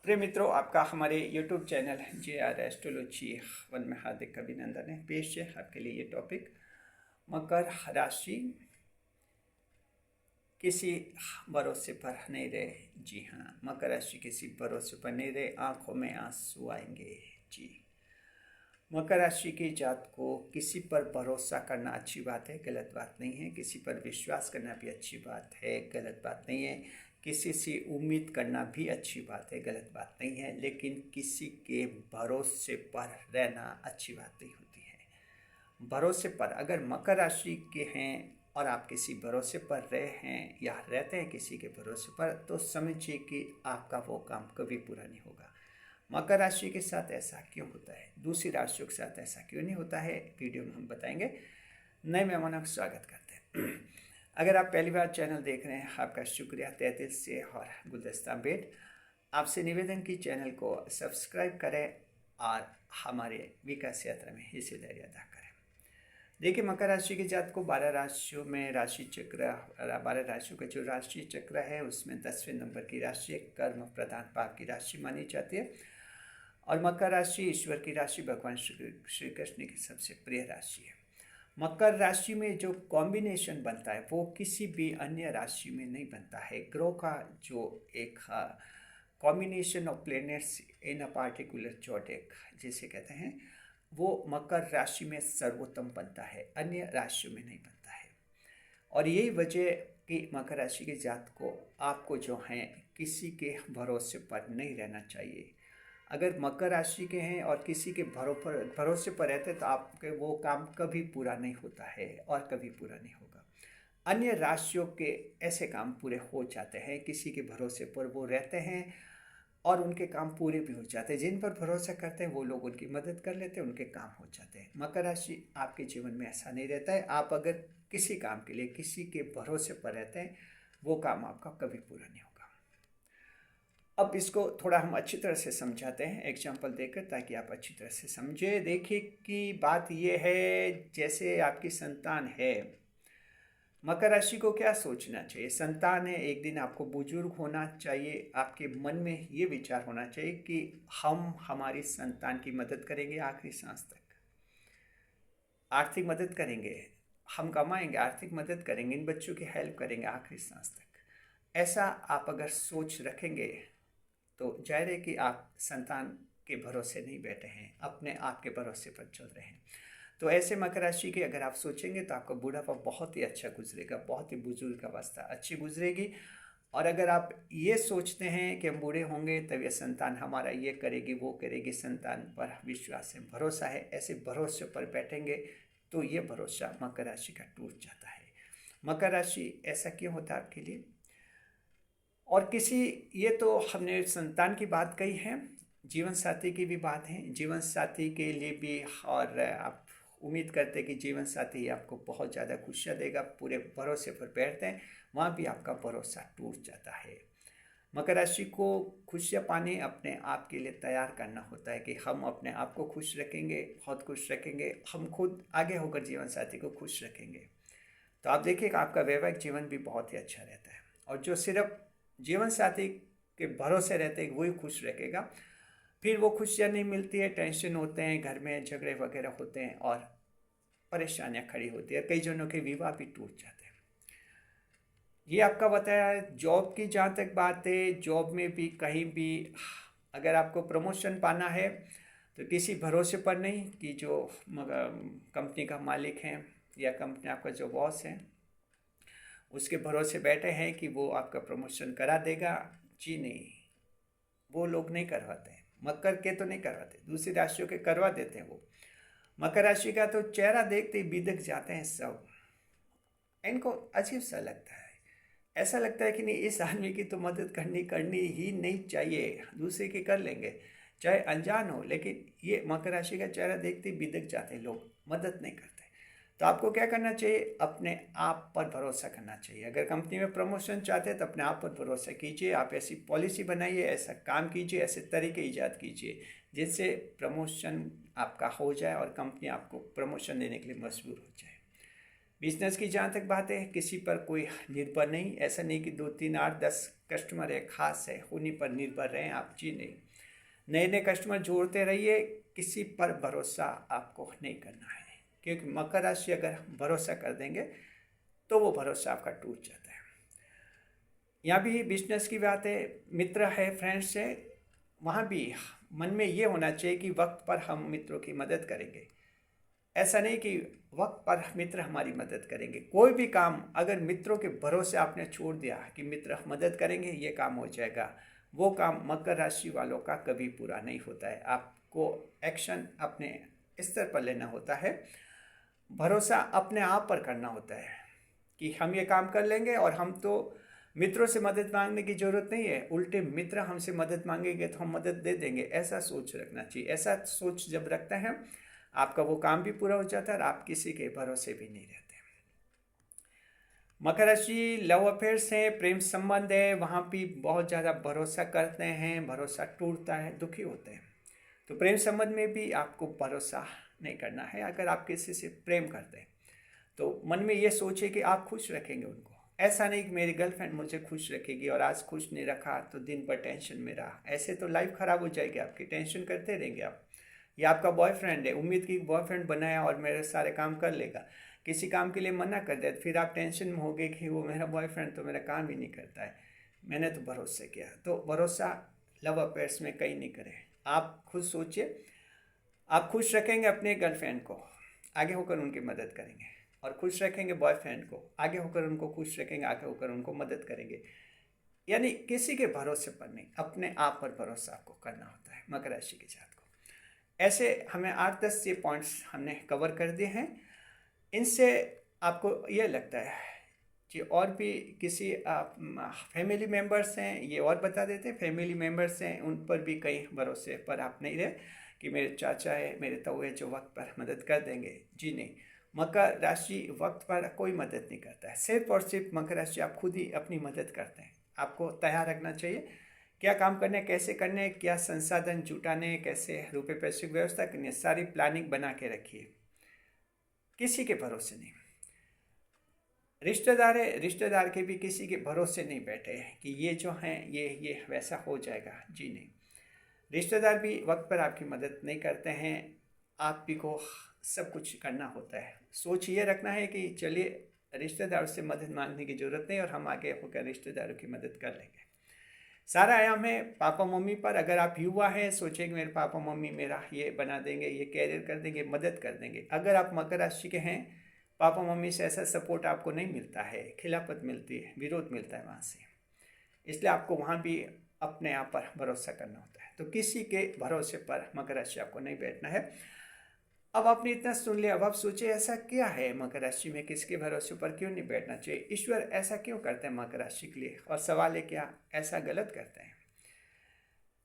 प्रिय मित्रों, आपका हमारे YouTube channel JR astrology one में हार्दिक अभिनंदन है। पेश है आपके लिए ये टॉपिक, मकर राशि किसी भरोसे पर नहीं रहे। जी हाँ, मकर राशि किसी भरोसे पर नहीं रहे, आंखों में आंसू आएंगे। जी, मकर राशि की जात को किसी पर भरोसा करना अच्छी बात है, गलत बात नहीं है। किसी पर विश्वास करना भी अच्छी बात है, गलत बात नहीं है। किसी से उम्मीद करना भी अच्छी बात है, गलत बात नहीं है। लेकिन किसी के भरोसे पर रहना अच्छी बात नहीं होती है। भरोसे पर अगर मकर राशि के हैं और आप किसी भरोसे पर रहे हैं या रहते हैं किसी के भरोसे पर, तो समझिए कि आपका वो काम कभी पूरा नहीं होगा। मकर राशि के साथ ऐसा क्यों होता है, दूसरी राशियों के साथ ऐसा क्यों नहीं होता है, वीडियो में हम बताएंगे। नए मेहमानों का स्वागत करते हैं। अगर आप पहली बार चैनल देख रहे हैं, आपका शुक्रिया तहे दिल से और गुलदस्ता बेट। आपसे निवेदन की चैनल को सब्सक्राइब करें और हमारे विकास यात्रा में हिस्सेदारी अदा करें। देखिए, मकर राशि के जात को 12 राशियों में राशि चक्र, 12 राशियों का जो राशि चक्र है उसमें 10वें नंबर की राशि कर्म प्रधान भाव की राशि मानी जाती है। और मकर राशि ईश्वर की राशि, भगवान श्री कृष्ण की सबसे प्रिय राशि है। मकर राशि में जो कॉम्बिनेशन बनता है वो किसी भी अन्य राशि में नहीं बनता है। ग्रह का जो एक combination of planets in a particular जोडिक जिसे कहते हैं, वो मकर राशि में सर्वोत्तम बनता है, अन्य राशियों में नहीं बनता है। और यही वजह कि मकर राशि के जात को आपको जो है किसी के भरोसे पर नहीं रहना चाहिए। अगर मकर राशि के हैं और किसी के भरोसे पर रहते तो आपके वो काम कभी पूरा नहीं होता है और कभी पूरा नहीं होगा। अन्य राशियों के ऐसे काम पूरे हो जाते हैं, किसी के भरोसे पर वो रहते हैं और उनके काम पूरे भी हो जाते हैं। जिन पर भरोसा करते हैं वो लोग उनकी मदद कर लेते हैं, उनके काम हो जाते हैं। मकर राशि आपके जीवन में ऐसा नहीं रहता है। आप अगर किसी काम के लिए किसी के भरोसे पर रहते हैं, वो काम आपका कभी पूरा नहीं होगा। अब इसको थोड़ा हम अच्छी तरह से समझाते हैं एग्जाम्पल देकर, ताकि आप अच्छी तरह से समझे। देखिए कि बात ये है, जैसे आपकी संतान है, मकर राशि को क्या सोचना चाहिए। संतान है, एक दिन आपको बुजुर्ग होना चाहिए। आपके मन में ये विचार होना चाहिए कि हम हमारी संतान की मदद करेंगे आखिरी सांस तक, आर्थिक मदद करेंगे, हम कमाएंगे, आर्थिक मदद करेंगे, इन बच्चों की हेल्प करेंगे आखिरी सांस तक। ऐसा आप अगर सोच रखेंगे तो जाहिर है कि आप संतान के भरोसे नहीं बैठे हैं, अपने आप के भरोसे पर चल रहे हैं। तो ऐसे मकर राशि के अगर आप सोचेंगे तो आपका बुढ़ापा बहुत ही अच्छा गुजरेगा, बहुत ही बुजुर्ग अवस्था अच्छी गुजरेगी। और अगर आप ये सोचते हैं कि हम बूढ़े होंगे तब ये संतान हमारा ये करेगी वो करेगी, संतान पर विश्वास है, भरोसा है, ऐसे भरोसे पर बैठेंगे तो ये भरोसा मकर राशि का टूट जाता है। मकर राशि ऐसा क्यों होता है आपके लिए। और किसी, ये तो हमने संतान की बात कही है, जीवन साथी की भी बात है। जीवन साथी के लिए भी, और आप उम्मीद करते हैं कि जीवन साथी आपको बहुत ज़्यादा खुशियाँ देगा, पूरे भरोसे पर बैठते हैं, वहाँ भी आपका भरोसा टूट जाता है। मकर राशि को खुशियाँ पाने अपने आप के लिए तैयार करना होता है कि हम अपने आप को खुश रखेंगे, बहुत खुश रखेंगे, हम खुद आगे होकर जीवन साथी को खुश रखेंगे। तो आप देखिए कि आपका वैवाहिक जीवन भी बहुत ही अच्छा रहता है। और जो सिर्फ जीवन साथी के भरोसे रहते हैं वही खुश रखेगा, फिर वो खुशियाँ नहीं मिलती है, टेंशन होते हैं, घर में झगड़े वगैरह होते हैं और परेशानियाँ खड़ी होती है, कई जनों के विवाह भी टूट जाते हैं। ये आपका बताया। जॉब की जहाँ तक बात है, जॉब में भी कहीं भी अगर आपको प्रमोशन पाना है तो किसी भरोसे पर नहीं कि जो कंपनी का मालिक है या कंपनी आपका जो बॉस है उसके भरोसे बैठे हैं कि वो आपका प्रमोशन करा देगा। जी नहीं, वो लोग नहीं करवाते हैं। मकर के तो नहीं करवाते, दूसरी राशियों के करवा देते हैं वो। मकर राशि का तो चेहरा देखते ही बिदक जाते हैं सब, इनको अजीब सा लगता है। ऐसा लगता है कि नहीं, इस आदमी की तो मदद करनी ही नहीं चाहिए, दूसरे की कर लेंगे चाहे अनजान हो, लेकिन ये मकर राशि का चेहरा देखते ही बिदक जाते हैं लोग, मदद नहीं करते। तो आपको क्या करना चाहिए, अपने आप पर भरोसा करना चाहिए। अगर कंपनी में प्रमोशन चाहते हैं तो अपने आप पर भरोसा कीजिए, आप ऐसी पॉलिसी बनाइए, ऐसा काम कीजिए, ऐसे तरीके ईजाद कीजिए जिससे प्रमोशन आपका हो जाए और कंपनी आपको प्रमोशन देने के लिए मजबूर हो जाए। बिजनेस की जहाँ तक बात है, किसी पर कोई निर्भर नहीं। ऐसा नहीं कि 2 3 8 10 कस्टमर है, खास है, उन्हीं पर निर्भर रहें आप। जी नहीं, नए नए कस्टमर जोड़ते रहिए, किसी पर भरोसा आपको नहीं करना है, क्योंकि मकर राशि अगर भरोसा कर देंगे तो वो भरोसा आपका टूट जाता है। यहाँ भी बिजनेस की बात है, मित्र है, फ्रेंड्स है, वहाँ भी मन में ये होना चाहिए कि वक्त पर हम मित्रों की मदद करेंगे। ऐसा नहीं कि वक्त पर मित्र हमारी मदद करेंगे। कोई भी काम अगर मित्रों के भरोसे आपने छोड़ दिया कि मित्र मदद करेंगे, ये काम हो जाएगा, वो काम मकर राशि वालों का कभी पूरा नहीं होता है। आपको एक्शन अपने स्तर पर लेना होता है, भरोसा अपने आप पर करना होता है कि हम ये काम कर लेंगे, और हम तो मित्रों से मदद मांगने की ज़रूरत नहीं है, उल्टे मित्र हमसे मदद मांगेंगे तो हम मदद दे देंगे। ऐसा सोच रखना चाहिए। ऐसा सोच जब रखते हैं, आपका वो काम भी पूरा हो जाता है और आप किसी के भरोसे भी नहीं रहते। मकर राशि लव अफेयर्स है, प्रेम संबंध है, वहाँ भी बहुत ज़्यादा भरोसा करते हैं, भरोसा टूटता है, दुखी होते हैं। तो प्रेम संबंध में भी आपको भरोसा नहीं करना है। अगर आप किसी से प्रेम करते हैं तो मन में ये सोचे कि आप खुश रखेंगे उनको। ऐसा नहीं कि मेरी गर्लफ्रेंड मुझे खुश रखेगी और आज खुश नहीं रखा तो दिन भर टेंशन में रहा। ऐसे तो लाइफ ख़राब हो जाएगी आपकी, टेंशन करते रहेंगे आप। या आपका बॉयफ्रेंड है, उम्मीद की बॉयफ्रेंड बनाया और मेरे सारे काम कर लेगा, किसी काम के लिए मना कर दिया, फिर आप टेंशन में हो गए कि वो मेरा बॉयफ्रेंड तो मेरा काम ही नहीं करता है, मैंने तो भरोसा किया। तो भरोसा लव अफेयर्स में कहीं नहीं करें। आप खुद सोचिए, आप खुश रखेंगे अपने गर्लफ्रेंड को, आगे होकर उनकी मदद करेंगे, और खुश रखेंगे बॉयफ्रेंड को, आगे होकर उनको खुश रखेंगे, आगे होकर उनको मदद करेंगे। यानी किसी के भरोसे पर नहीं, अपने आप पर भरोसा आपको करना होता है मकर राशि के जात को। ऐसे हमें 8-10 ये पॉइंट्स हमने कवर कर दिए हैं। इनसे आपको ये लगता है कि और भी किसी फैमिली मेम्बर्स हैं, ये और बता देते हैं, फैमिली मेम्बर्स हैं उन पर भी कई भरोसे पर आप नहीं रहे कि मेरे चाचा है, मेरे ताऊ है जो वक्त पर मदद कर देंगे। जी नहीं, मकर राशि वक्त पर कोई मदद नहीं करता है। सिर्फ और सिर्फ मकर राशि आप खुद ही अपनी मदद करते हैं। आपको तैयार रखना चाहिए क्या काम करने, कैसे करने, क्या संसाधन जुटाने, कैसे रुपए पैसे की व्यवस्था करनी है, सारी प्लानिंग बना के रखिए। किसी के भरोसे नहीं। रिश्तेदार है, रिश्तेदार के भी किसी के भरोसे नहीं बैठे कि ये जो हैं ये वैसा हो जाएगा। जी नहीं, रिश्तेदार भी वक्त पर आपकी मदद नहीं करते हैं। आप भी को सब कुछ करना होता है। सोच ये रखना है कि चलिए रिश्तेदारों से मदद मांगने की ज़रूरत नहीं, और हम आगे होकर रिश्तेदारों की मदद कर लेंगे। सारा आयाम है पापा मम्मी पर। अगर आप युवा हैं, सोचेंगे मेरे पापा मम्मी मेरा ये बना देंगे, ये कैरियर कर देंगे, मदद कर देंगे। अगर आप मकर राशि के हैं, पापा मम्मी से ऐसा सपोर्ट आपको नहीं मिलता है, खिलाफत मिलती है, विरोध मिलता है वहाँ से, इसलिए आपको वहाँ भी अपने आप पर भरोसा करना होता है। तो किसी के भरोसे पर मकर राशि आपको नहीं बैठना है। अब आपने इतना सुन लिया, अब आप सोचे ऐसा क्या है मकर राशि में, किसके भरोसे पर क्यों नहीं बैठना चाहिए, ईश्वर ऐसा क्यों करते हैं मकर राशि के लिए, और सवाल है क्या ऐसा गलत करते हैं।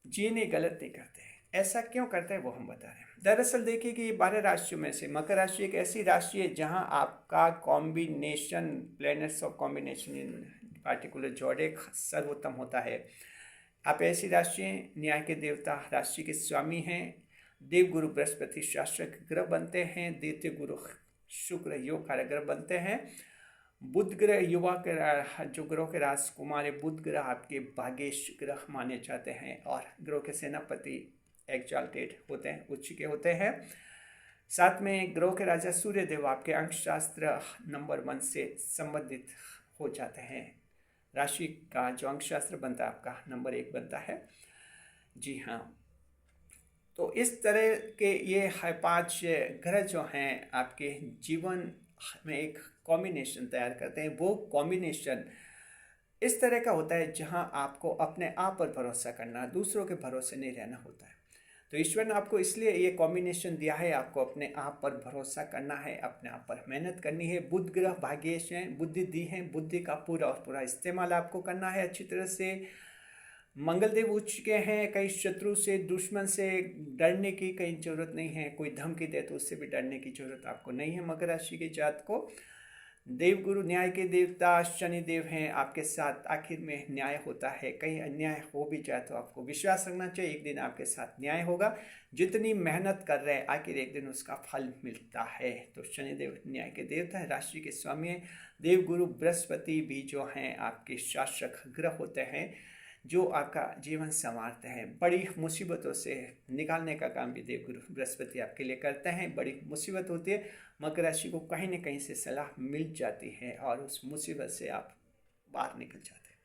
जी नहीं, गलत नहीं करते हैं। ऐसा क्यों करते हैं वो हम बता रहे हैं। दरअसल देखिए कि ये 12 राशियों में से मकर राशि एक ऐसी राशि है जहाँ आपका combination, planets of combination in particular जोड़े सर्वोत्तम होता है। आप ऐसी राशि हैं, न्याय के देवता राशि के स्वामी हैं, देव गुरु बृहस्पति शास्त्र के ग्रह बनते हैं, द्वितीय गुरु शुक्र योग कारक ग्रह बनते हैं, बुध ग्रह युवा के जो ग्रह के राजकुमार है, बुध ग्रह आपके भाग्येश ग्रह माने जाते हैं, और ग्रह के सेनापति एक्साल्टेड होते हैं, उच्च के होते हैं। साथ में ग्रह के राजा सूर्य देव आपके अंक शास्त्र नंबर 1 से संबंधित हो जाते हैं। राशि का जो अंक शास्त्र बनता है आपका नंबर 1 बनता है। जी हाँ, तो इस तरह के ये 5 ग्रह जो हैं आपके जीवन में एक कॉम्बिनेशन तैयार करते हैं। वो कॉम्बिनेशन इस तरह का होता है जहां आपको अपने आप पर भरोसा करना, दूसरों के भरोसे नहीं रहना होता है। तो ईश्वर ने आपको इसलिए ये कॉम्बिनेशन दिया है, आपको अपने आप पर भरोसा करना है, अपने आप पर मेहनत करनी है। बुध ग्रह भाग्येश हैं, बुद्धि दी है, बुद्धि का पूरा और पूरा इस्तेमाल आपको करना है अच्छी तरह से। मंगलदेव उच्च के हैं, कहीं शत्रु से, दुश्मन से डरने की कहीं जरूरत नहीं है। कोई धमकी दे तो उससे भी डरने की जरूरत आपको नहीं है मकर राशि के जात को। देवगुरु न्याय के देवता शनि देव हैं आपके साथ। आखिर में न्याय होता है, कहीं अन्याय हो भी जाए तो आपको विश्वास रखना चाहिए, एक दिन आपके साथ न्याय होगा। जितनी मेहनत कर रहे हैं आखिर एक दिन उसका फल मिलता है। तो शनिदेव न्याय के देवता है, राशि के स्वामी हैं। देवगुरु बृहस्पति भी जो हैं आपके शासक ग्रह होते हैं, जो आपका जीवन संवारते हैं। बड़ी मुसीबतों से निकालने का काम भी देवगुरु बृहस्पति आपके लिए करते हैं। बड़ी मुसीबत होती है, मकर राशि को कहीं ना कहीं से सलाह मिल जाती है और उस मुसीबत से आप बाहर निकल जाते हैं।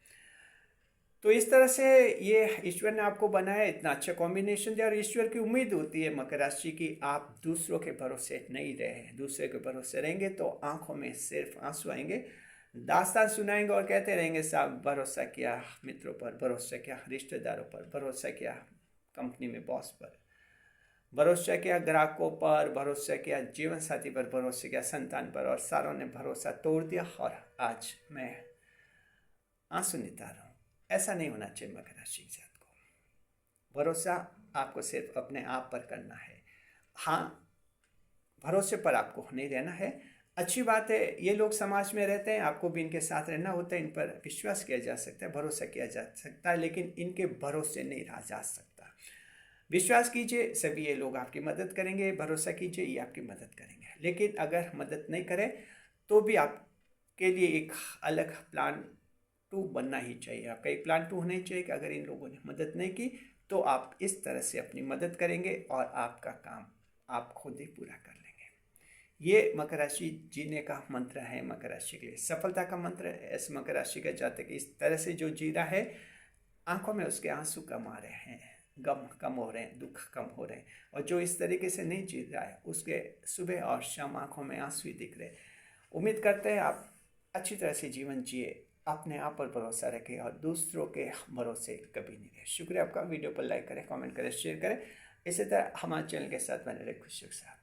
तो इस तरह से ये ईश्वर ने आपको बनाया, इतना अच्छा कॉम्बिनेशन दिया, और ईश्वर की उम्मीद होती है मकर राशि की आप दूसरों के भरोसे नहीं रहे। दूसरे के भरोसे रहेंगे तो आंखों में सिर्फ आंसू आएंगे, दास्तान सुनाएंगे और कहते रहेंगे साहब भरोसा किया मित्रों पर, भरोसा किया रिश्तेदारों पर, भरोसा किया कंपनी में बॉस पर, भरोसा किया ग्राहकों पर, भरोसा किया जीवन साथी पर, भरोसा किया संतान पर, और सारों ने भरोसा तोड़ दिया और आज मैं आंसू नितार रहा हूँ। ऐसा नहीं होना चाहिए मकर राशि के साथ को। भरोसा आपको सिर्फ अपने आप पर करना है। हाँ, भरोसे पर आपको नहीं रहना है। अच्छी बात है, ये लोग समाज में रहते हैं, आपको भी इनके साथ रहना होता है, इन पर विश्वास किया जा सकता है, भरोसा किया जा सकता है, लेकिन इनके भरोसे नहीं रहा जा सकता। विश्वास कीजिए, सभी ये लोग आपकी मदद करेंगे, भरोसा कीजिए ये आपकी मदद करेंगे। लेकिन अगर मदद नहीं करें तो भी आपके लिए एक अलग प्लान 2 बनना ही चाहिए। आपका एक प्लान 2 होना ही चाहिए कि अगर इन लोगों ने मदद नहीं की तो आप इस तरह से अपनी मदद करेंगे और आपका काम आप खुद ही पूरा कर लेंगे। ये मकर राशि जीने का मंत्र है। मकर राशि के लिए सफलता का मंत्र है। ऐसे मकर राशि का जातक इस तरह से जो जी रहा है, आंखों में उसके आंसू कम आ रहे हैं, गम कम हो रहे हैं, दुख कम हो रहे हैं। और जो इस तरीके से नहीं जी रहा है उसके सुबह और शाम आंखों में आंसू ही दिख रहे हैं। उम्मीद करते हैं आप अच्छी तरह से जीवन जिए, अपने आप पर भरोसा रखें और दूसरों के भरोसे कभी नहीं रहे। शुक्रिया आपका। वीडियो पर लाइक करें, कमेंट करें, शेयर करें। इसी तरह हमारे चैनल के साथ बने रहे खुशियों के साथ।